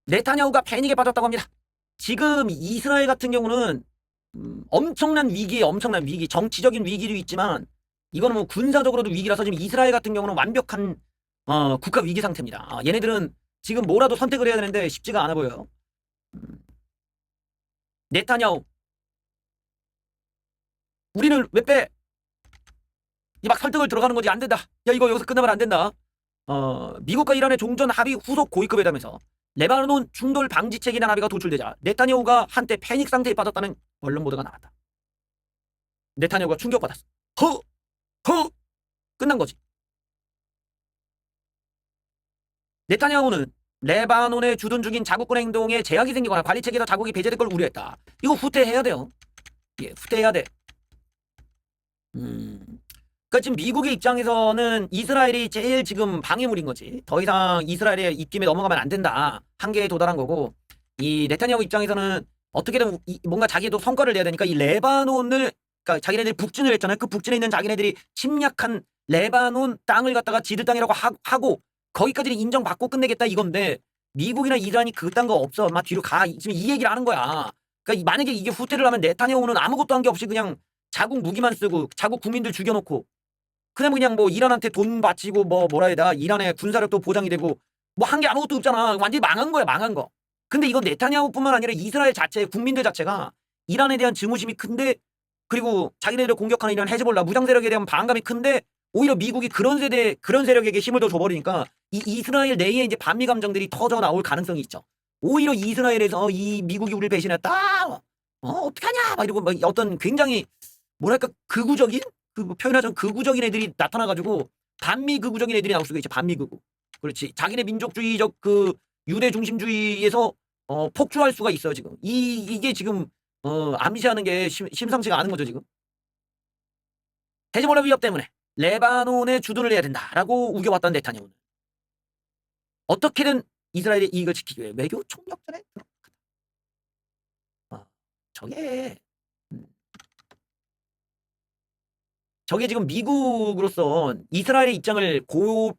네타냐후가 패닉에 빠졌다고 합니다. 지금 이스라엘 같은 경우는 엄청난 위기에 엄청난 위기, 정치적인 위기도 있지만 이거는 뭐 군사적으로도 위기라서 지금 이스라엘 같은 경우는 완벽한 국가 위기 상태입니다. 얘네들은 지금 뭐라도 선택을 해야 되는데 쉽지가 않아 보여요. 네타냐후, 우리는 왜 빼? 이 막 설득을 들어가는 거지. 안 된다. 야, 이거 여기서 끝나면 안 된다. 미국과 이란의 종전 합의 후속 고위급 회담에서 레바논 충돌 방지책이라는 합의가 도출되자 네타냐후가 한때 패닉 상태에 빠졌다는 언론 보도가 나왔다. 네타냐후가 충격받았어. 허 끝난 거지. 네타냐후는 레바논에 주둔 중인 자국군 행동에 제약이 생기거나 관리체계에서 자국이 배제될 걸 우려했다. 이거 후퇴해야 돼요. 예, 후퇴해야 돼. 그러니까 지금 미국의 입장에서는 이스라엘이 제일 지금 방해물인 거지. 더 이상 이스라엘의 입김에 넘어가면 안 된다. 한계에 도달한 거고, 이 네타냐후 입장에서는 어떻게든 뭔가 자기도 성과를 내야 되니까 이 레바논을, 그러니까 자기네들이 북진을 했잖아요. 그 북진에 있는 자기네들이 침략한 레바논 땅을 갖다가 지들 땅이라고 하고 거기까지는 인정받고 끝내겠다 이건데, 미국이나 이란이 그딴 거 없어. 막 뒤로 가. 지금 이 얘기를 하는 거야. 그러니까 만약에 이게 후퇴를 하면 네타냐후는 아무것도 한 게 없이 그냥 자국 무기만 쓰고 자국 국민들 죽여놓고 그냥 뭐 이란한테 돈 바치고 뭐라 해야 돼. 이란의 군사력도 보장이 되고 뭐 한 게 아무것도 없잖아. 완전히 망한 거야, 망한 거. 근데 이건 네타냐후뿐만 아니라 이스라엘 자체 국민들 자체가 이란에 대한 증오심이 큰데, 그리고 자기네들을 공격하는 이런 헤즈볼라 무장 세력에 대한 반감이 큰데 오히려 미국이 그런 세력에게 힘을 더 줘버리니까 이 이스라엘 내에 이제 반미 감정들이 터져 나올 가능성이 있죠. 오히려 이스라엘에서 이 미국이 우리를 배신했다. 어떡하냐 막 이러고 막 어떤 굉장히 뭐랄까 극우적인 뭐 표현하자면 극우적인 애들이 나타나가지고 반미 극우적인 애들이 나올 수가 있죠. 반미 극우. 그렇지. 자기네 민족주의적 그 유대 중심주의에서 폭주할 수가 있어요. 지금 이게 지금 암시하는 게 심상치가 않은 거죠. 지금 헤즈볼라 위협 때문에 레바논에 주둔을 해야 된다라고 우겨왔던 네타냐후는 어떻게든 이스라엘의 이익을 지키기 위해 외교 총력전에 들어갔다. 저게 저게 지금 미국으로서 이스라엘의 입장을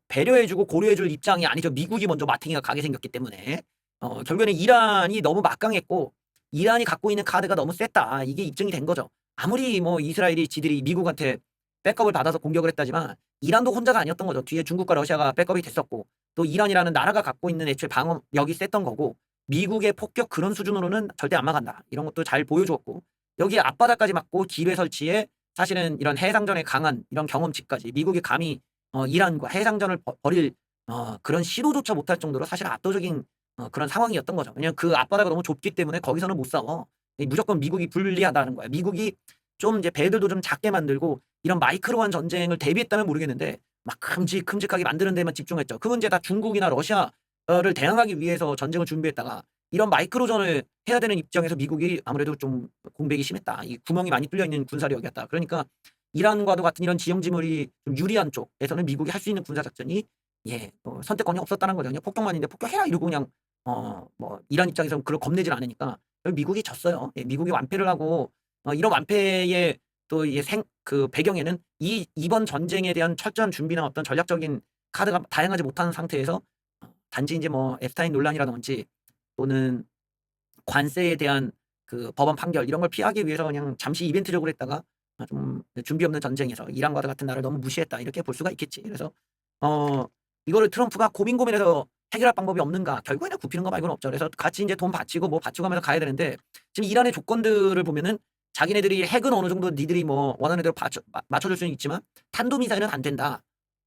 배려해주고 고려해줄 입장이 아니죠. 미국이 먼저 마탱이가 가게 생겼기 때문에 결국에는 이란이 너무 막강했고 이란이 갖고 있는 카드가 너무 셌다. 이게 입증이 된 거죠. 아무리 뭐 이스라엘이 지들이 미국한테 백업을 받아서 공격을 했다지만 이란도 혼자가 아니었던 거죠. 뒤에 중국과 러시아가 백업이 됐었고 또 이란이라는 나라가 갖고 있는 애초에 방어력이 셌던 거고 미국의 폭격 그런 수준으로는 절대 안 막았다. 이런 것도 잘 보여주었고 여기에 앞바다까지 막고 기뢰 설치에 사실은 이런 해상전에 강한 이런 경험치까지 미국이 감히 이란과 해상전을 벌일 그런 시도조차 못할 정도로 사실 압도적인 그런 상황이었던 거죠. 왜냐하면 그 앞바다가 너무 좁기 때문에 거기서는 못 싸워. 무조건 미국이 불리하다는 거야. 미국이 좀 이제 배들도 좀 작게 만들고 이런 마이크로한 전쟁을 대비했다면 모르겠는데 막 큼직하게 만드는 데만 집중했죠. 그 문제 다 중국이나 러시아를 대항하기 위해서 전쟁을 준비했다가 이런 마이크로전을 해야 되는 입장에서 미국이 아무래도 좀 공백이 심했다. 이 구멍이 많이 뚫려 있는 군사력이었다. 그러니까 이란과도 같은 이런 지형지물이 좀 유리한 쪽에서는 미국이 할 수 있는 군사작전이 선택권이 없었다는 거죠. 그냥 폭격만인데 폭격해라 이러고 그냥 뭐 이란 입장에서는 그걸 겁내질 않으니까 미국이 졌어요. 미국이 완패를 하고 이런 완패의 또 그 배경에는 이번 전쟁에 대한 철저한 준비나 어떤 전략적인 카드가 다양하지 못한 상태에서 단지 이제 뭐 앱스타인 논란이라든지 또는 관세에 대한 그 법원 판결 이런 걸 피하기 위해서 그냥 잠시 이벤트적으로 했다가 좀 준비 없는 전쟁에서 이란과 같은 나라를 너무 무시했다 이렇게 볼 수가 있겠지. 그래서 이거를 트럼프가 고민해서 해결할 방법이 없는가? 결국에는 굽히는 거 말고는 없죠. 그래서 같이 이제 돈 바치고 뭐 바치고 하면서 가야 되는데 지금 이란의 조건들을 보면은 자기네들이 핵은 어느 정도 니들이 뭐 원하는 대로 맞춰줄 수는 있지만 탄도미사일은 안 된다.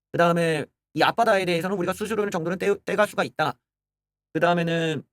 그 다음에 이 앞바다에 대해서는 우리가 수주를 정도는 떼갈 수가 있다. 그 다음에는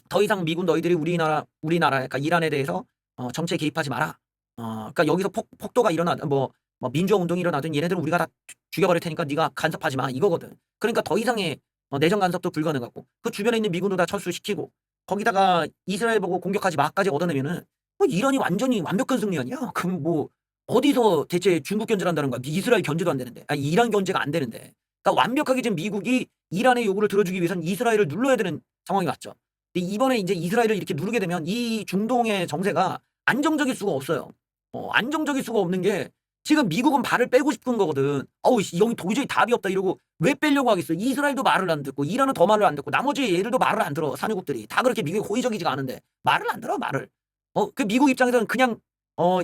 더 이상 미군 너희들이 우리나라 그러니까 이란에 대해서 정치에 개입하지 마라. 그러니까 여기서 폭도가 일어나든 뭐 민주화 운동이 일어나든 얘네들은 우리가 다 죽여버릴 테니까 네가 간섭하지 마 이거거든. 그러니까 더 이상의 내정 간섭도 불가능하고 그 주변에 있는 미군도 다 철수시키고 거기다가 이스라엘 보고 공격하지 마까지 얻어내면은 이란이 완전히 완벽한 승리 아니야? 그럼 뭐 어디서 대체 중국 견제를 한다는 거야? 이스라엘 견제도 안 되는데, 아니 이란 견제가 안 되는데. 그러니까 완벽하게 지금 미국이 이란의 요구를 들어주기 위해서는 이스라엘을 눌러야 되는 상황이 왔죠. 근데 이번에 이제 이스라엘을 이렇게 누르게 되면 이 중동의 정세가 안정적일 수가 없어요. 안정적일 수가 없는 게 지금 미국은 발을 빼고 싶은 거거든. 어우, 여기 도저히 답이 없다 이러고 왜 빼려고 하겠어? 이스라엘도 말을 안 듣고 이란은 더 말을 안 듣고 나머지 얘들도 말을 안 들어. 산유국들이 다 그렇게 미국에 호의적이지가 않은데 말을 안 들어 말을. 그 미국 입장에서는 그냥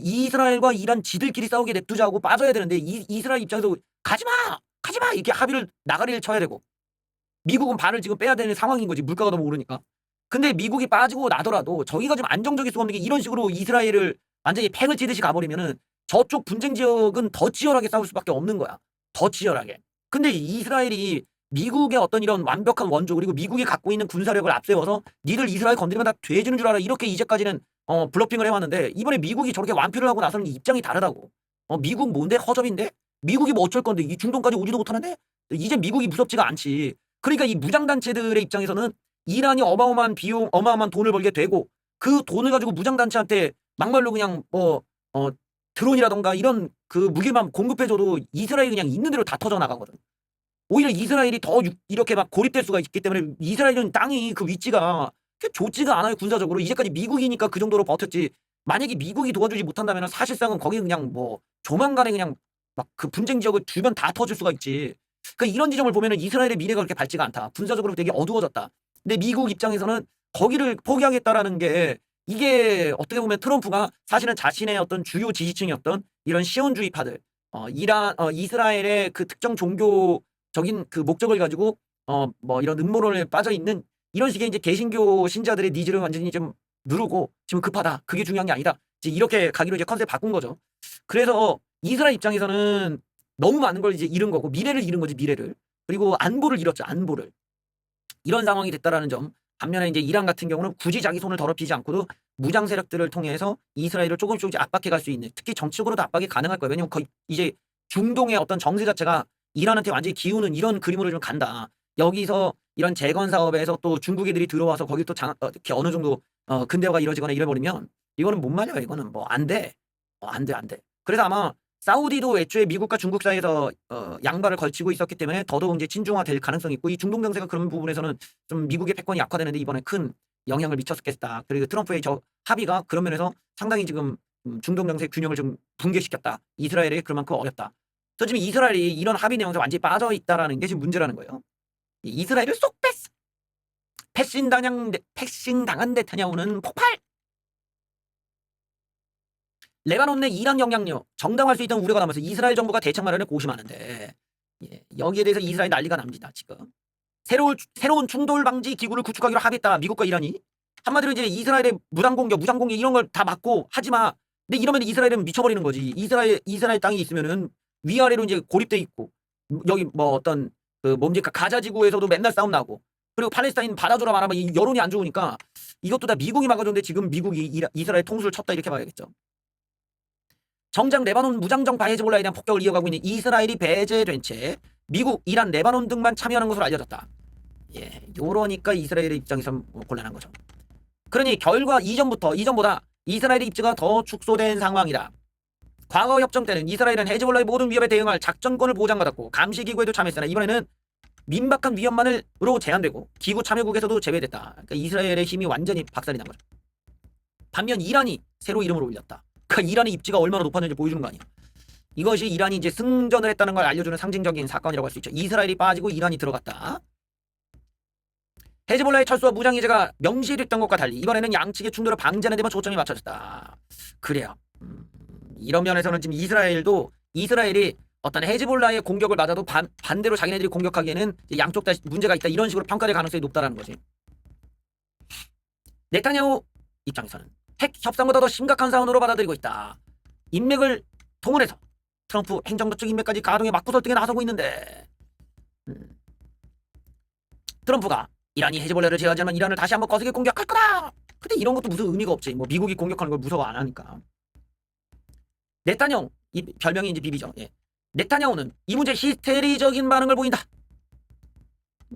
이스라엘과 이란 지들끼리 싸우게 냅두자고 빠져야 되는데 이스라엘 입장에서 가지마 이렇게 합의를 나가리를 쳐야 되고 미국은 발을 지금 빼야 되는 상황인 거지. 물가가 너무 오르니까. 근데 미국이 빠지고 나더라도 저기가 좀 안정적일 수가 없는 게 이런 식으로 이스라엘을 완전히 팽을 치듯이 가버리면은 저쪽 분쟁 지역은 더 치열하게 싸울 수밖에 없는 거야. 더 치열하게. 근데 이스라엘이 미국의 어떤 이런 완벽한 원조 그리고 미국이 갖고 있는 군사력을 앞세워서 니들 이스라엘 건드리면 다 돼지는 줄 알아. 이렇게 이제까지는 블러핑을 해왔는데 이번에 미국이 저렇게 완패를 하고 나서는 입장이 다르다고. 미국 뭔데? 허접인데? 미국이 뭐 어쩔 건데? 이 중동까지 오지도 못하는데? 이제 미국이 무섭지가 않지. 그러니까 이 무장단체들의 입장에서는 이란이 어마어마한 비용, 어마어마한 돈을 벌게 되고 그 돈을 가지고 무장단체한테 막말로 그냥 드론이라던가 이런 그 무기만 공급해줘도 이스라엘이 그냥 있는 대로 다 터져 나가거든. 오히려 이스라엘이 더 이렇게 막 고립될 수가 있기 때문에 이스라엘은 땅이 그 위치가 좋지가 않아요. 군사적으로. 이제까지 미국이니까 그 정도로 버텼지. 만약에 미국이 도와주지 못한다면 사실상은 거기 그냥 뭐 조만간에 그냥 막 그 분쟁 지역을 주변 다 터질 수가 있지. 그러니까 이런 지점을 보면은 이스라엘의 미래가 그렇게 밝지가 않다. 군사적으로 되게 어두워졌다. 근데 미국 입장에서는 거기를 포기하겠다라는 게 이게 어떻게 보면 트럼프가 사실은 자신의 어떤 주요 지지층이었던 이런 시온주의파들, 이스라엘의 그 특정 종교적인 그 목적을 가지고 뭐 이런 음모론에 빠져 있는 이런 식의 이제 개신교 신자들의 니즈를 완전히 좀 누르고 지금 급하다. 그게 중요한 게 아니다. 이제 이렇게 가기로 이제 컨셉 바꾼 거죠. 그래서 이스라엘 입장에서는 너무 많은 걸 이제 잃은 거고 미래를 잃은 거지 미래를. 그리고 안보를 잃었죠. 안보를. 이런 상황이 됐다라는 점. 반면에 이제 이란 같은 경우는 굳이 자기 손을 더럽히지 않고도 무장 세력들을 통해서 이스라엘을 조금씩 압박해 갈 수 있는 특히 정치적으로도 압박이 가능할 거예요. 왜냐면 거의 이제 중동의 어떤 정세 자체가 이란한테 완전히 기우는 이런 그림으로 좀 간다. 여기서 이런 재건 사업에서 또 중국 애들이 들어와서 거기 또 이렇게 어느 정도 근대화가 이루어지거나 이래버리면 이거는 못 말려요. 이거는 뭐 안 돼. 안 돼. 그래서 아마 사우디도 애초에 미국과 중국 사이에서 양발을 걸치고 있었기 때문에 더더욱 이제 친중화될 가능성이 있고 이 중동 정세가 그런 부분에서는 좀 미국의 패권이 약화되는데 이번에 큰 영향을 미쳤겠다. 그리고 트럼프의 저 합의가 그런 면에서 상당히 지금 중동 정세 균형을 좀 붕괴시켰다. 이스라엘이 그만큼 어렵다. 그래서 지금 이스라엘이 이런 합의 내용에서 완전히 빠져 있다라는 게 지금 문제라는 거예요. 이스라엘을 쏙 뺐어. 패싱당한 네타냐후는 폭발. 레바논 내 이란 영향력 정당화할 수 있다는 우려가 나면서 이스라엘 정부가 대책 마련에 고심하는데 여기에 대해서 이스라엘 난리가 납니다. 지금 새로운 충돌 방지 기구를 구축하기로 합의했다. 미국과 이란이. 한마디로 이제 이스라엘의 무장 공격 이런 걸 다 막고 하지마. 근데 이러면 이스라엘은 미쳐버리는 거지. 이스라엘 땅이 있으면은 위아래로 이제 고립돼 있고 여기 뭐 어떤 그 뭡니까 가자 지구에서도 맨날 싸움 나고 그리고 팔레스타인 받아주라 말하면 이 여론이 안 좋으니까 이것도 다 미국이 막아줬는데 지금 미국이 이스라엘 통수를 쳤다 이렇게 봐야겠죠. 정작 레바논 무장정파 헤즈볼라에 대한 폭격을 이어가고 있는 이스라엘이 배제된 채 미국, 이란, 레바논 등만 참여하는 것으로 알려졌다. 요러니까 이스라엘의 입장에서 곤란한 거죠. 그러니 결과 이전보다 이스라엘의 입지가 더 축소된 상황이다. 과거 협정 때는 이스라엘은 헤즈볼라의 모든 위협에 대응할 작전권을 보장받았고 감시기구에도 참여했으나 이번에는 민박한 위협만으로 제한되고 기구 참여국에서도 제외됐다. 그러니까 이스라엘의 힘이 완전히 박살이 난 거죠. 반면 이란이 새로 이름을 올렸다. 그러니까 이란의 입지가 얼마나 높았는지 보여주는 거 아니야. 이것이 이란이 이제 승전을 했다는 걸 알려주는 상징적인 사건이라고 할 수 있죠. 이스라엘이 빠지고 이란이 들어갔다. 헤즈볼라의 철수와 무장 해제가 명시됐던 것과 달리 이번에는 양측의 충돌을 방지하는 데만 초점이 맞춰졌다. 그래요. 이런 면에서는 지금 이스라엘이 어떤 헤즈볼라의 공격을 맞아도 반대로 자기네들이 공격하기에는 양쪽 다 문제가 있다. 이런 식으로 평가될 가능성이 높다라는 거지. 네타냐후 입장에서는 핵 협상보다 더 심각한 사안으로 받아들이고 있다. 인맥을 동원해서 트럼프 행정적 인맥까지 가동해 맞고 설득에 나서고 있는데 트럼프가 이란이 헤즈볼라를 제어하지 않으면 이란을 다시 한번 거세게 공격할 거다. 근데 이런 것도 무슨 의미가 없지. 뭐 미국이 공격하는 걸 무서워 안 하니까. 네타냐후 이 별명이 이제 비비죠. 네타냐후는 이 문제 히스테리적인 반응을 보인다.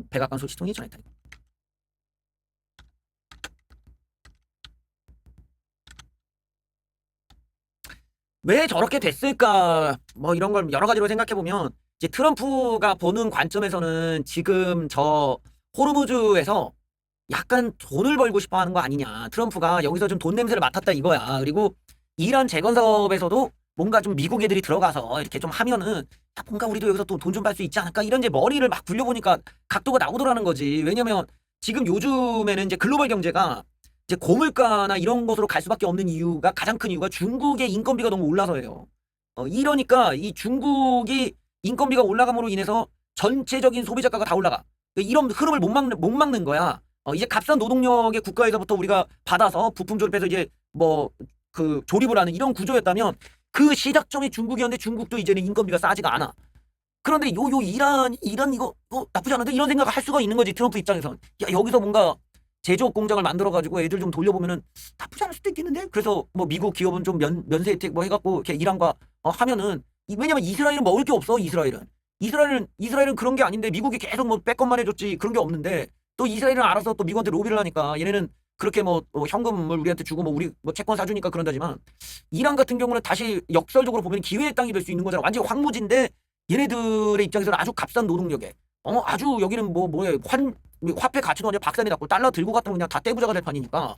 백악관 소식통이 전했다. 왜 저렇게 됐을까? 뭐 이런 걸 여러 가지로 생각해 보면 이제 트럼프가 보는 관점에서는 지금 저 호르무즈에서 약간 돈을 벌고 싶어 하는 거 아니냐. 트럼프가 여기서 좀 돈 냄새를 맡았다 이거야. 그리고 이란 재건 사업에서도 뭔가 좀 미국 애들이 들어가서 이렇게 좀 하면은 야, 뭔가 우리도 여기서 또 돈 좀 벌 수 있지 않을까 이런 이제 머리를 막 굴려보니까 각도가 나오더라는 거지. 왜냐면 지금 요즘에는 이제 글로벌 경제가 이제 고물가나 이런 것으로 갈 수밖에 없는 이유가 가장 큰 이유가 중국의 인건비가 너무 올라서예요. 이러니까 이 중국이 인건비가 올라감으로 인해서 전체적인 소비자가가 다 올라가. 이런 흐름을 못 막는 거야. 이제 값싼 노동력의 국가에서부터 우리가 받아서 부품 조립해서 이제 뭐 그 조립을 하는 이런 구조였다면 그 시작점이 중국이었는데 중국도 이제는 인건비가 싸지가 않아. 그런데 이란 이거 나쁘지 않은데 이런 생각을 할 수가 있는 거지 트럼프 입장에선. 야 여기서 뭔가 제조업 공장을 만들어가지고 애들 좀 돌려보면은 나쁘지 않을 수도 있겠는데. 그래서 뭐 미국 기업은 좀 면세 혜택 뭐 해갖고 이렇게 이란과 하면은 왜냐면 이스라엘은 먹을 게 없어. 이스라엘은 그런 게 아닌데 미국이 계속 뭐 빼꼼만 해줬지 그런 게 없는데 또 이스라엘은 알아서 또 미국한테 로비를 하니까 얘네는 그렇게 뭐 현금을 우리한테 주고 뭐 우리 뭐 채권 사주니까 그런다지만 이란 같은 경우는 다시 역설적으로 보면 기회의 땅이 될 수 있는 거잖아. 완전 황무지인데 얘네들의 입장에서는 아주 값싼 노동력에 아주 여기는 뭐에 화폐 가치도 완전 박살이 났고 달러 들고 갔다 그냥 다 떼부자가 될 판이니까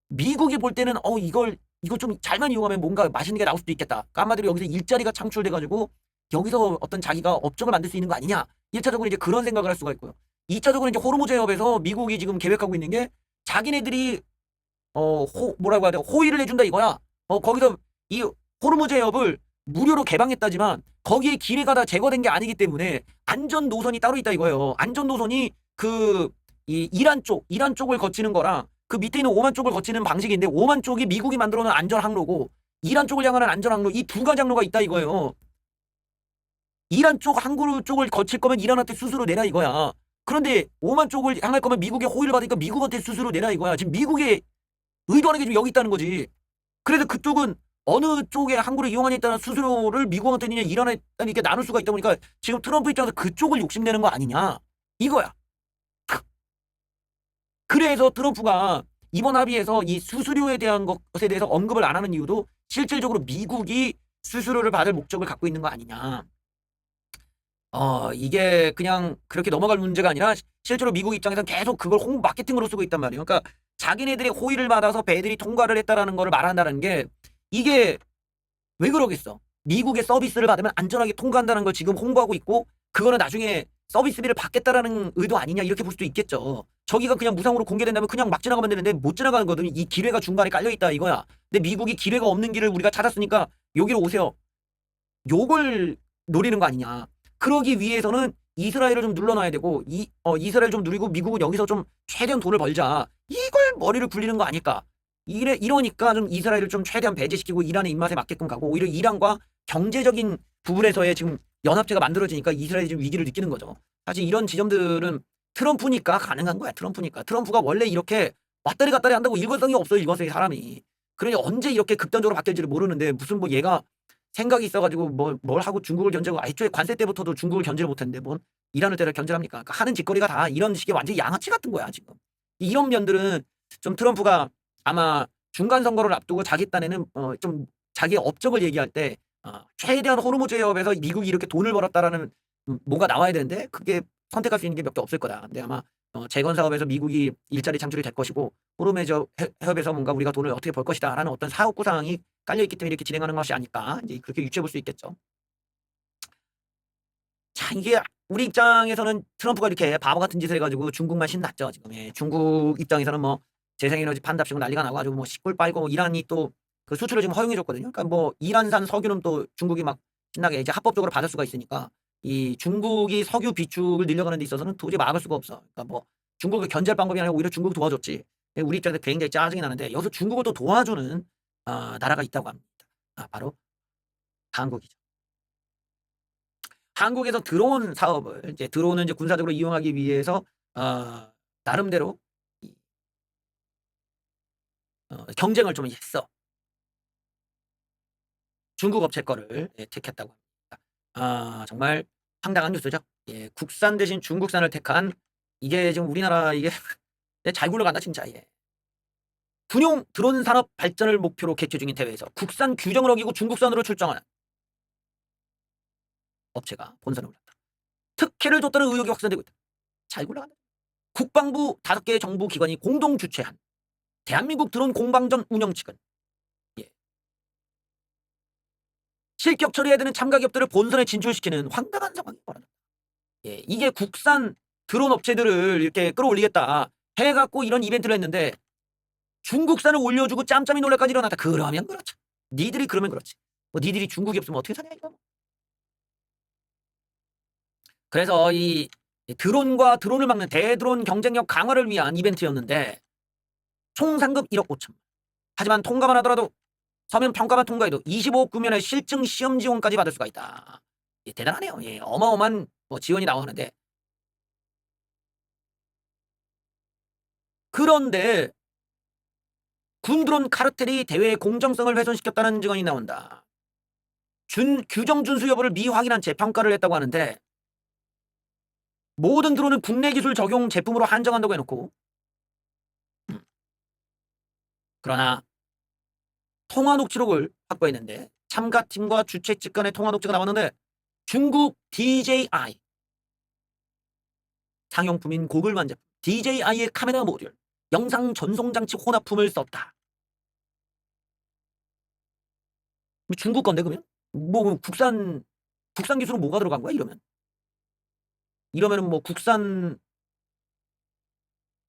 미국이 볼 때는 이거 좀 잘만 이용하면 뭔가 맛있는 게 나올 수도 있겠다. 그러니까 한마디로 여기서 일자리가 창출돼 가지고 여기서 어떤 자기가 업적을 만들 수 있는 거 아니냐. 1차적으로 이제 그런 생각을 할 수가 있고요. 2차적으로 이제 호르무즈 해협에서 미국이 지금 계획하고 있는 게 자기네들이 뭐라고 해야 돼? 호의를 해준다 이거야. 거기서 이 호르무즈 해협을 무료로 개방했다지만 거기에 기뢰가 다 제거된 게 아니기 때문에 안전 노선이 따로 있다 이거예요. 안전 노선이 이 이란 쪽을 거치는 거랑 그 밑에 있는 오만 쪽을 거치는 방식인데 오만 쪽이 미국이 만들어 놓은 안전 항로고 이란 쪽을 향하는 안전 항로 이 두 가지 항로가 있다 이거예요. 이란 쪽 항구 쪽을 거칠 거면 이란한테 수수료 내라 이거야. 그런데 오만 쪽을 향할 거면 미국의 호의를 받으니까 미국한테 수수료 내라 이거야. 지금 미국의 의도하는 게 지금 여기 있다는 거지. 그래서 그쪽은 어느 쪽의 항구를 이용하냐에 따라 수수료를 미국한테 내냐 이란에 이렇게 나눌 수가 있다 보니까 지금 트럼프 입장에서 그쪽을 욕심내는 거 아니냐 이거야. 그래서 트럼프가 이번 합의에서 이 수수료에 대한 것에 대해서 언급을 안 하는 이유도 실질적으로 미국이 수수료를 받을 목적을 갖고 있는 거 아니냐. 이게 그냥 그렇게 넘어갈 문제가 아니라 실제로 미국 입장에서는 계속 그걸 홍보 마케팅으로 쓰고 있단 말이에요. 그러니까 자기네들의 호의를 받아서 배들이 통과를 했다라는 걸 말한다는 게 이게 왜 그러겠어? 미국의 서비스를 받으면 안전하게 통과한다는 걸 지금 홍보하고 있고 그거는 나중에 서비스비를 받겠다라는 의도 아니냐 이렇게 볼 수도 있겠죠. 저기가 그냥 무상으로 공개된다면 그냥 막 지나가면 되는데 못 지나가는 거든. 이 기뢰가 중간에 깔려있다 이거야. 근데 미국이 기뢰가 없는 길을 우리가 찾았으니까 여기로 오세요. 요걸 노리는 거 아니냐. 그러기 위해서는 이스라엘을 좀 눌러놔야 되고 이스라엘 좀 누리고 미국은 여기서 좀 최대한 돈을 벌자. 이걸 머리를 굴리는 거 아닐까. 이러니까 좀 이스라엘을 좀 최대한 배제시키고 이란의 입맛에 맞게끔 가고 오히려 이란과 경제적인 부분에서의 지금 연합체가 만들어지니까 이스라엘이 지금 위기를 느끼는 거죠. 사실 이런 지점들은 트럼프니까 가능한 거야. 트럼프가 원래 이렇게 왔다리 갔다리 한다고 일관성이 없어요. 일관성이 사람이. 그러니 언제 이렇게 극단적으로 바뀔지를 모르는데 무슨 뭐 얘가 생각이 있어가지고 뭘 하고 중국을 견제하고 애초에 관세 때부터도 중국을 견제를 못했는데 뭔 이란을 때려 견제합니까? 그러니까 하는 짓거리가 다 이런 식의 완전히 양아치 같은 거야 지금. 이런 면들은 좀 트럼프가 아마 중간 선거를 앞두고 자기 딴에는 좀 자기 업적을 얘기할 때 최대한 호르무즈 해협에서 미국이 이렇게 돈을 벌었다라는 뭐가 나와야 되는데 그게 선택할 수 있는 게 몇 개 없을 거다. 근데 아마 재건 사업에서 미국이 일자리 창출이 될 것이고 호르무즈 해협에서 뭔가 우리가 돈을 어떻게 벌 것이다라는 어떤 사업 구상이 깔려 있기 때문에 이렇게 진행하는 것이 아닐까 이제 그렇게 유추해 볼 수 있겠죠. 자 이게 우리 입장에서는 트럼프가 이렇게 바보 같은 짓을 해가지고 중국만 신났죠 지금. 중국 입장에서는 뭐 재생에너지 판답시고 난리가 나고 아주 뭐 시골 빨고 이란이 또 그 수출을 지금 허용해줬거든요. 그러니까 뭐 이란산 석유는 또 중국이 막 신나게 이제 합법적으로 받을 수가 있으니까 이 중국이 석유 비축을 늘려가는 데 있어서는 도저히 막을 수가 없어. 그러니까 뭐 중국을 견제할 방법이 아니라 오히려 중국을 도와줬지. 우리 입장에서 굉장히 짜증이 나는데 여기서 중국을 또 도와주는 나라가 있다고 합니다. 바로 한국이죠. 한국에서 드론 사업을 이제 드론을 이제 군사적으로 이용하기 위해서 나름대로 경쟁을 좀 했어. 중국 업체 거를 택했다고 합니다. 정말 황당한 뉴스죠. 국산 대신 중국산을 택한 이게 지금 우리나라 이게 잘 굴러간다 진짜. 군용 드론 산업 발전을 목표로 개최 중인 대회에서 국산 규정을 어기고 중국산으로 출정하는 업체가 본선에 올랐다. 특혜를 줬다는 의혹이 확산되고 있다. 잘 굴러간다. 국방부 5개의 정부 기관이 공동 주최한 대한민국 드론 공방전 운영 측은 실격 처리해야 되는 참가 기업들을 본선에 진출시키는 황당한 상황이 벌어졌다. 예, 이게 국산 드론 업체들을 이렇게 끌어올리겠다 해갖고 이런 이벤트를 했는데 중국산을 올려주고 짬짬이 논란까지 일어났다. 그러면 그렇죠. 니들이 그러면 그렇지. 뭐 니들이 중국이 없으면 어떻게 사냐 이거. 그래서 이 드론과 드론을 막는 대드론 경쟁력 강화를 위한 이벤트였는데 총 상금 1억 5천만. 하지만 통과만 하더라도 서면 평가만 통과해도 25억 구면의 실증 시험 지원까지 받을 수가 있다. 예, 대단하네요. 예, 어마어마한 뭐 지원이 나오는데 그런데 군드론 카르텔이 대회의 공정성을 훼손시켰다는 증언이 나온다. 규정 준수 여부를 미확인한 채 평가를 했다고 하는데 모든 드론은 국내 기술 적용 제품으로 한정한다고 해놓고 그러나 통화 녹취록을 확보했는데 참가팀과 주최 측 간의 통화 녹취가 나왔는데 중국 DJI 상용품인 고글만 제품 DJI의 카메라 모듈 영상 전송장치 혼합품을 썼다. 중국 건데 그러면? 뭐 국산 기술은 뭐가 들어간 거야 이러면은 뭐 국산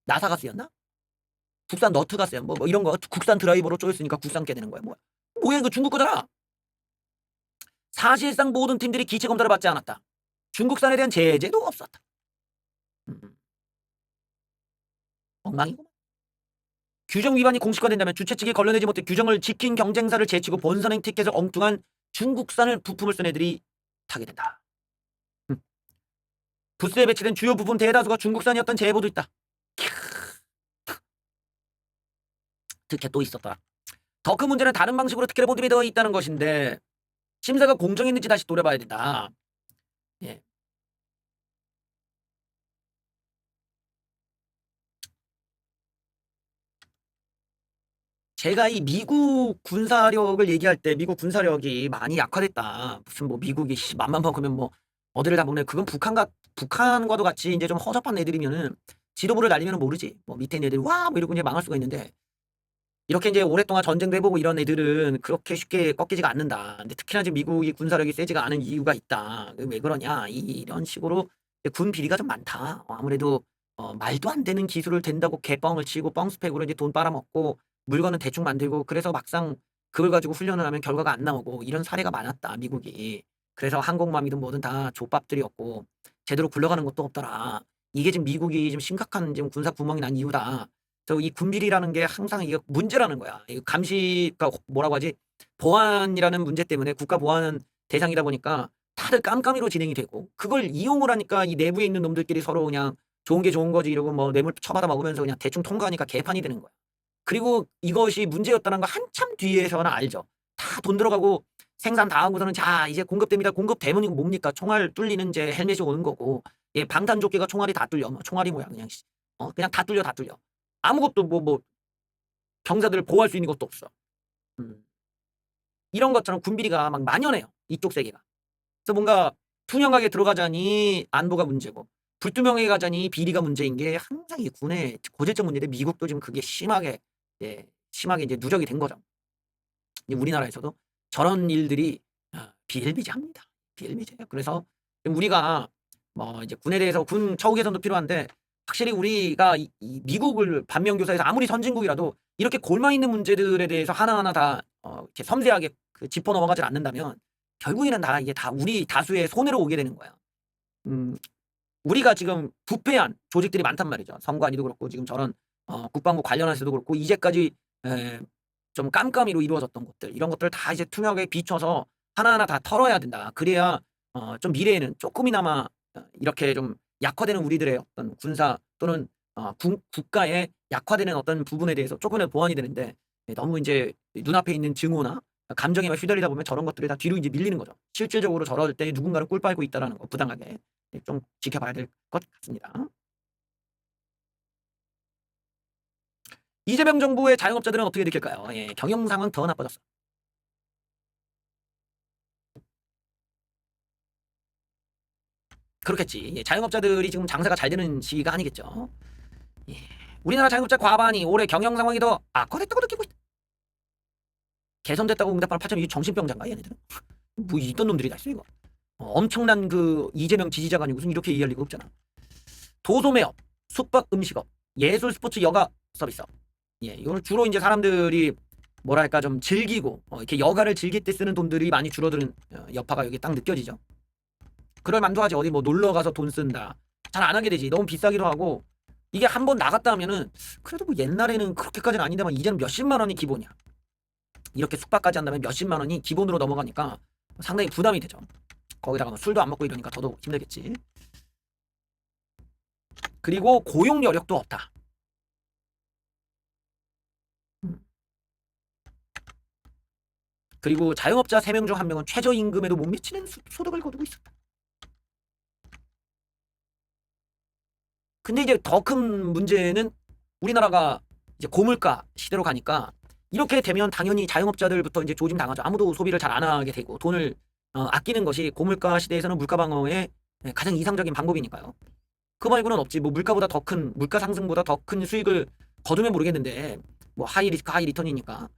나사가 쓰였나? 국산 너트가 쓰였 뭐 이런 거 국산 드라이버로 쪼였으니까 국산 게 되는 거야 뭐야 이거 중국 거잖아. 사실상 모든 팀들이 기체 검사를 받지 않았다. 중국산에 대한 제재도 없었다. 엉망이구만. 규정 위반이 공식화된다면 주최 측이 걸러내지 못해 규정을 지킨 경쟁사를 제치고 본선행 티켓을 엉뚱한 중국산을 부품을 쓴 애들이 타게 된다. 부스에 배치된 주요 부품 대다수가 중국산이었던 제보도 있다. 특혜 또 있었더라. 더 큰 문제는 다른 방식으로 특혜를 보듬이 되어 있다는 것인데 심사가 공정했는지 다시 돌아봐야 된다. 예. 제가 이 미국 군사력을 얘기할 때 미국 군사력이 많이 약화됐다. 무슨 뭐 미국이 만만 먹으면 뭐 어디를 다 먹네. 그건 북한과도 같이 이제 좀 허접한 애들이면은 지도부를 날리면 모르지. 뭐 밑에 있는 애들이 와 뭐 이러고 이제 망할 수가 있는데 이렇게 이제 오랫동안 전쟁도 해보고 이런 애들은 그렇게 쉽게 꺾이지가 않는다. 근데 특히나 지금 미국이 군사력이 세지가 않은 이유가 있다. 왜 그러냐? 이런 식으로 군 비리가 좀 많다. 아무래도 말도 안 되는 기술을 된다고 개뻥을 치고 뻥 스펙으로 이제 돈 빨아먹고 물건은 대충 만들고 그래서 막상 그걸 가지고 훈련을 하면 결과가 안 나오고 이런 사례가 많았다. 미국이. 그래서 항공모함이든 뭐든 다 족밥들이었고 제대로 굴러가는 것도 없더라. 이게 지금 미국이 좀 심각한 지금 군사 구멍이 난 이유다. 이 군비리라는 게 항상 이게 문제라는 거야. 이 감시, 그러니까 뭐라고 하지? 보안이라는 문제 때문에 국가 보안 대상이다 보니까 다들 깜깜이로 진행이 되고 그걸 이용을 하니까 이 내부에 있는 놈들끼리 서로 그냥 좋은 게 좋은 거지 이러고 뭐 뇌물 쳐받아 먹으면서 그냥 대충 통과하니까 개판이 되는 거야. 그리고 이것이 문제였다는 거 한참 뒤에서는 알죠. 다 돈 들어가고 생산 다 하고서는 자 이제 공급됩니다. 공급되면 이거 뭡니까? 총알 뚫리는 이제 헬멧이 오는 거고 예, 방탄조끼가 총알이 다 뚫려. 뭐 총알이 뭐야 그냥 그냥 다 뚫려. 아무것도 뭐 병사들을 보호할 수 있는 것도 없어. 이런 것처럼 군비리가 막 만연해요. 이쪽 세계가. 그래서 뭔가 투명하게 들어가자니 안보가 문제고 불투명하게 가자니 비리가 문제인 게 항상 이 군의 고질적 문제인데 미국도 지금 그게 심하게 이제 누적이 된 거죠. 우리나라에서도 저런 일들이 비일비재합니다. 비일비재해요. 그래서 우리가 뭐 이제 군에 대해서 군 처우 개선도 필요한데 확실히 우리가 이 미국을 반면교사해서 아무리 선진국이라도 이렇게 골마 있는 문제들에 대해서 하나하나 다 이렇게 섬세하게 짚어 넘어가질 않는다면 결국에는 이게 다 우리 다수의 손해로 오게 되는 거야. 우리가 지금 부패한 조직들이 많단 말이죠. 선관위도 그렇고 지금 저런 국방부 관련해서도 그렇고 이제까지 좀 깜깜이로 이루어졌던 것들 이런 것들을 다 이제 투명하게 비춰서 하나하나 다 털어야 된다. 그래야 좀 미래에는 조금이나마 이렇게 좀 약화되는 우리들의 어떤 군사 또는 국가의 약화되는 어떤 부분에 대해서 조금이라도 보완이 되는데 너무 이제 눈앞에 있는 증오나 감정에만 휘둘리다 보면 저런 것들이 다 뒤로 이제 밀리는 거죠. 실질적으로 저럴 때 누군가를 꿀 빨고 있다는 거 부당하게 좀 지켜봐야 될 것 같습니다. 이재명 정부의 자영업자들은 어떻게 느낄까요? 예, 경영 상황 더 나빠졌어. 그렇겠지. 예, 자영업자들이 지금 장사가 잘 되는 시기가 아니겠죠. 예, 우리나라 자영업자 과반이 올해 경영 상황이 더 악화됐다고 느끼고 있다. 개선됐다고 응답하는 8.2 정신병자인가 얘네들은? 뭐 있던 놈들이 다 있어 이거. 엄청난 그 이재명 지지자가 아니고 무슨 이렇게 얘기할 리가 없잖아. 도소매업, 숙박 음식업, 예술 스포츠 여가 서비스업. 예, 이거는 주로 이제 사람들이 뭐랄까 좀 즐기고 이렇게 여가를 즐길 때 쓰는 돈들이 많이 줄어드는 여파가 여기 딱 느껴지죠. 그럴 만도 하지. 어디 뭐 놀러 가서 돈 쓴다. 잘 안 하게 되지. 너무 비싸기도 하고. 이게 한 번 나갔다 하면은 그래도 뭐 옛날에는 그렇게까지는 아닌데만 이제는 몇십만 원이 기본이야. 이렇게 숙박까지 한다면 몇십만 원이 기본으로 넘어가니까 상당히 부담이 되죠. 거기다가 뭐 술도 안 먹고 이러니까 더더욱 힘들겠지. 그리고 고용 여력도 없다. 음. 그리고 자영업자 3명 중 1명은 최저임금에도 못 미치는 소득을 거두고 있었다. 근데 이제 더 큰 문제는 우리나라가 이제 고물가 시대로 가니까 이렇게 되면 당연히 자영업자들부터 이제 조짐 당하죠. 아무도 소비를 잘 안 하게 되고 돈을 아끼는 것이 고물가 시대에서는 물가 방어의 가장 이상적인 방법이니까요. 그 말고는 없지. 뭐 물가보다 더 큰 물가 상승보다 더 큰 수익을 거두면 모르겠는데 뭐 하이 리스크 하이 리턴이니까.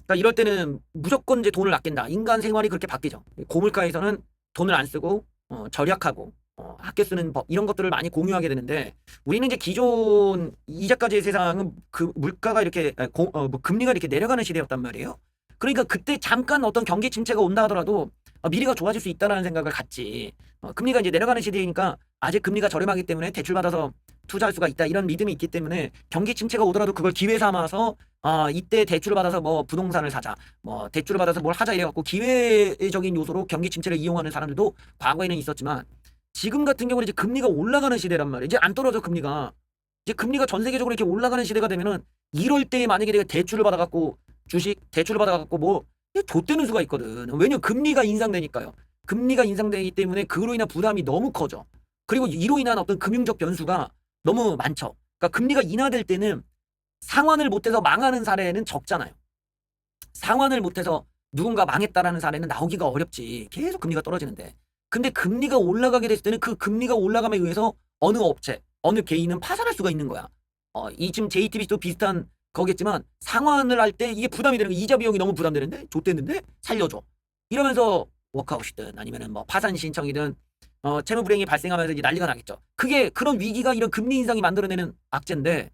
그러니까 이럴 때는 무조건 이제 돈을 아낀다. 인간 생활이 그렇게 바뀌죠. 고물가에서는 돈을 안 쓰고 절약하고 아껴 쓰는 법 이런 것들을 많이 공유하게 되는데 우리는 이제 기존 이제까지의 세상은 그 물가가 이렇게 뭐 금리가 이렇게 내려가는 시대였단 말이에요. 그러니까 그때 잠깐 어떤 경기 침체가 온다 하더라도 미래가 좋아질 수 있다라는 생각을 갖지. 금리가 이제 내려가는 시대이니까 아직 금리가 저렴하기 때문에 대출받아서 투자할 수가 있다 이런 믿음이 있기 때문에 경기 침체가 오더라도 그걸 기회 삼아서 이때 대출을 받아서 뭐 부동산을 사자 뭐 대출을 받아서 뭘 하자 이래갖고 기회적인 요소로 경기 침체를 이용하는 사람들도 과거에는 있었지만 지금 같은 경우는 이제 금리가 올라가는 시대란 말이에요. 이제 안 떨어져 금리가. 이제 금리가 전 세계적으로 이렇게 올라가는 시대가 되면은 이럴 때 만약에 내가 대출을 받아갖고 주식 대출을 받아갖고 뭐 좆되는 수가 있거든. 왜냐면 금리가 인상되니까요. 금리가 인상되기 때문에 그로 인한 부담이 너무 커져. 그리고 이로 인한 어떤 금융적 변수가 너무 많죠. 그러니까 금리가 인하될 때는 상환을 못해서 망하는 사례는 적잖아요. 상환을 못해서 누군가 망했다라는 사례는 나오기가 어렵지. 계속 금리가 떨어지는데. 근데 금리가 올라가게 됐을 때는 그 금리가 올라감에 의해서 어느 업체, 어느 개인은 파산할 수가 있는 거야. 이 지금 JTBC도 비슷한 거겠지만 상환을 할 때 이게 부담이 되는 거 이자 비용이 너무 부담되는데 좆됐는데 살려줘. 이러면서 워크아웃이든 아니면은 뭐 파산 신청이든 채무 불이행이 발생하면서 이제 난리가 나겠죠. 그게 그런 위기가 이런 금리 인상이 만들어내는 악재인데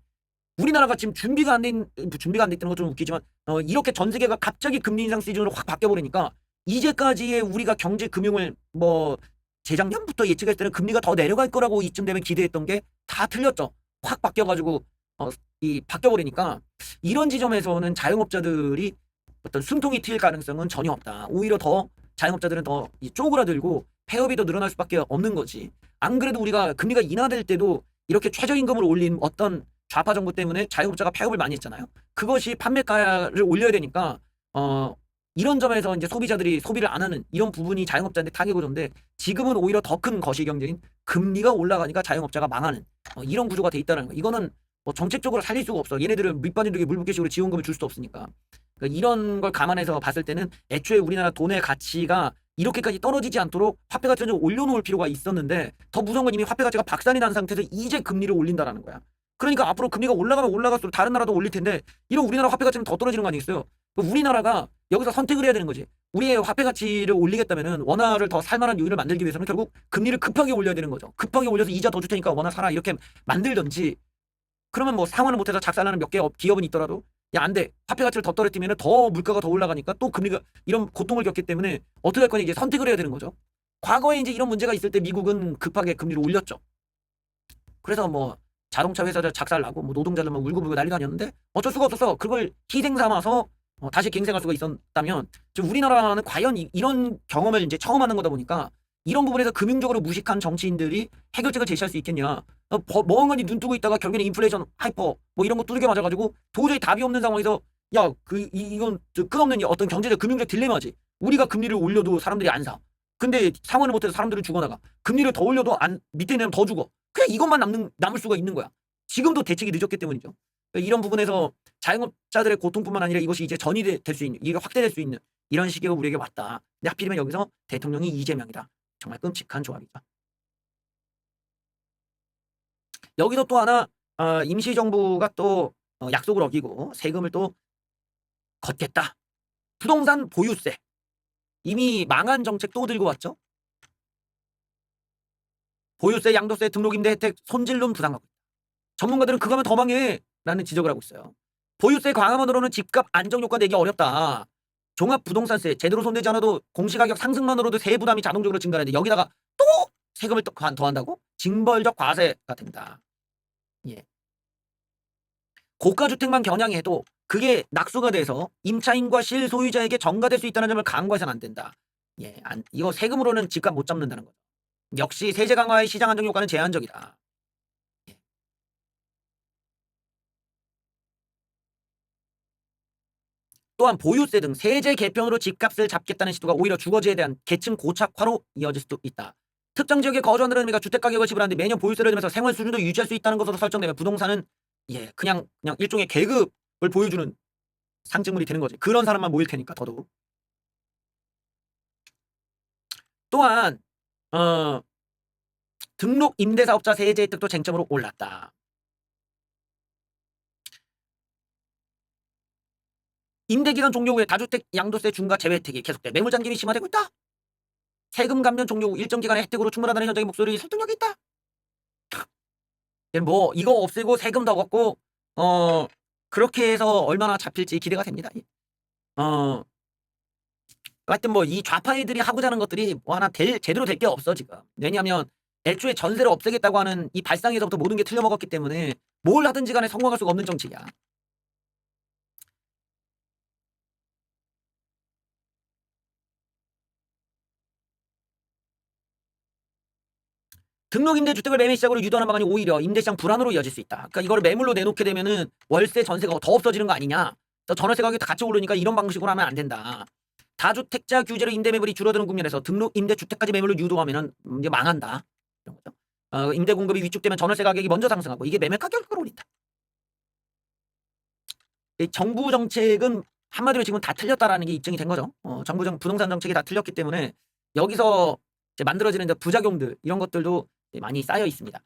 우리나라가 지금 준비가 안 돼 있다는 건 좀 웃기지만 이렇게 전 세계가 갑자기 금리 인상 시즌으로 확 바뀌어 버리니까 이제까지의 우리가 경제 금융을 뭐 재작년부터 예측할 때는 금리가 더 내려갈 거라고 이쯤 되면 기대했던 게 다 틀렸죠. 확 바뀌어가지고 이 바뀌어 버리니까 이런 지점에서는 자영업자들이 어떤 숨통이 트일 가능성은 전혀 없다. 오히려 더 자영업자들은 더 쪼그라들고 폐업이 더 늘어날 수밖에 없는 거지. 안 그래도 우리가 금리가 인하될 때도 이렇게 최저임금을 올린 어떤 좌파 정부 때문에 자영업자가 폐업을 많이 했잖아요. 그것이 판매가를 올려야 되니까 이런 점에서 이제 소비자들이 소비를 안 하는 이런 부분이 자영업자한테 타격을 줬는데 지금은 오히려 더 큰 거시경제인 금리가 올라가니까 자영업자가 망하는 이런 구조가 돼 있다는 거. 이거는 뭐 정책적으로 살릴 수가 없어. 얘네들은 밑바닥에 물 붓기식으로 지원금을 줄 수도 없으니까. 그러니까 이런 걸 감안해서 봤을 때는 애초에 우리나라 돈의 가치가 이렇게까지 떨어지지 않도록 화폐 가치를 좀 올려놓을 필요가 있었는데 더 무서운 건 이미 화폐 가치가 박살이 난 상태에서 이제 금리를 올린다라는 거야. 그러니까 앞으로 금리가 올라가면 올라갈수록 다른 나라도 올릴 텐데 이런 우리나라 화폐 가치는 더 떨어지는 거 아니겠어요? 우리나라가 여기서 선택을 해야 되는 거지. 우리의 화폐 가치를 올리겠다면은 원화를 더 살만한 요인을 만들기 위해서는 결국 금리를 급하게 올려야 되는 거죠. 급하게 올려서 이자 더 줄 테니까 원화 사라 이렇게 만들든지 그러면 뭐 상환을 못해서 작살나는 몇 개 기업은 있더라도 야 안 돼. 화폐 가치를 더 떨어뜨리면 더 물가가 더 올라가니까 또 금리가 이런 고통을 겪기 때문에 어떻게 할 거냐 이제 선택을 해야 되는 거죠. 과거에 이제 이런 문제가 있을 때 미국은 급하게 금리를 올렸죠. 그래서 뭐 자동차 회사들 작살나고 뭐 노동자들 막 울고불고 난리가 아니었는데 어쩔 수가 없어서 그걸 희생 삼아서 다시 갱생할 수가 있었다면 지금 우리나라는 과연 이런 경험을 이제 처음 하는 거다 보니까 이런 부분에서 금융적으로 무식한 정치인들이 해결책을 제시할 수 있겠냐. 멍하니 눈 뜨고 있다가 결국에는 인플레이션 하이퍼 뭐 이런 거 두들겨 맞아가지고 도저히 답이 없는 상황에서 야 이건 끝없는 어떤 경제적 금융적 딜레마지. 우리가 금리를 올려도 사람들이 안 사. 근데 상환을 못해서 사람들은 죽어나가. 금리를 더 올려도 밑에 있는 더 죽어. 그냥 이것만 남을 수가 있는 거야. 지금도 대책이 늦었기 때문이죠. 그러니까 이런 부분에서 자영업자들의 고통뿐만 아니라 이것이 이제 전이 될 수 있는, 이게 확대될 수 있는 이런 시기가 우리에게 왔다. 근데 하필이면 여기서 대통령이 이재명이다. 정말 끔찍한 조합이다. 여기서 또 하나 임시정부가 또 약속을 어기고 세금을 또 걷겠다. 부동산 보유세. 이미 망한 정책 또 들고 왔죠. 보유세, 양도세, 등록임대 혜택 손질론 부담하고 있다. 전문가들은 그거면 더 망해 라는 지적을 하고 있어요. 보유세 강화만으로는 집값 안정효과 내기 어렵다. 종합부동산세 제대로 손대지 않아도 공시가격 상승만으로도 세부 부담이 자동적으로 증가하는데 여기다가 또 세금을 또 더한다고? 징벌적 과세가 된다. 예. 고가주택만 겨냥해도 그게 낙수가 돼서 임차인과 실소유자에게 전가될 수 있다는 점을 간과해서는 안 된다. 예, 이거 세금으로는 집값 못 잡는다는 거죠. 역시 세제 강화의 시장 안정 효과는 제한적이다. 예. 또한 보유세 등 세제 개편으로 집값을 잡겠다는 시도가 오히려 주거지에 대한 계층 고착화로 이어질 수도 있다. 특정 지역에 거주하는 의미가 주택가격을 지불하는데 매년 보유세를 내면서 생활 수준도 유지할 수 있다는 것으로 설정되면 부동산은 그냥 일종의 계급을 보여주는 상징물이 되는 거지. 그런 사람만 모일 테니까 더더욱. 또한 등록 임대사업자 세제 혜택도 쟁점으로 올랐다. 임대기간 종료 후에 다주택 양도세 중과 제외 혜택이 계속돼 매물잠김이 심화되고 있다. 세금 감면 종료 후 일정 기간의 혜택으로 충분하다는 현장의 목소리 설득력이 있다. 뭐 이거 없애고 세금 더 걷고 그렇게 해서 얼마나 잡힐지 기대가 됩니다. 하여튼 뭐 이 좌파 애들이 하고자 하는 것들이 뭐 하나 제대로 될 게 없어 지금. 왜냐하면 애초에 전세를 없애겠다고 하는 이 발상에서부터 모든 게 틀려먹었기 때문에 뭘 하든지 간에 성공할 수가 없는 정책이야. 등록임대주택을 매매 시작으로 유도하는 방안이 오히려 임대시장 불안으로 이어질 수 있다. 그러니까 이걸 매물로 내놓게 되면은 월세, 전세가 더 없어지는 거 아니냐. 전월세 가격이 다 같이 오르니까 이런 방식으로 하면 안 된다. 다주택자 규제로 임대 매물이 줄어드는 국면에서 등록임대주택까지 매물로 유도하면은 이제 망한다. 이런 거죠. 임대 공급이 위축되면 전월세 가격이 먼저 상승하고 이게 매매 가격을 끌어올린다. 정부 정책은 한마디로 지금 다 틀렸다라는 게 입증이 된 거죠. 정부 부동산 정책이 다 틀렸기 때문에 여기서 이제 만들어지는 이제 부작용들 이런 것들도 많이 쌓여 있습니다.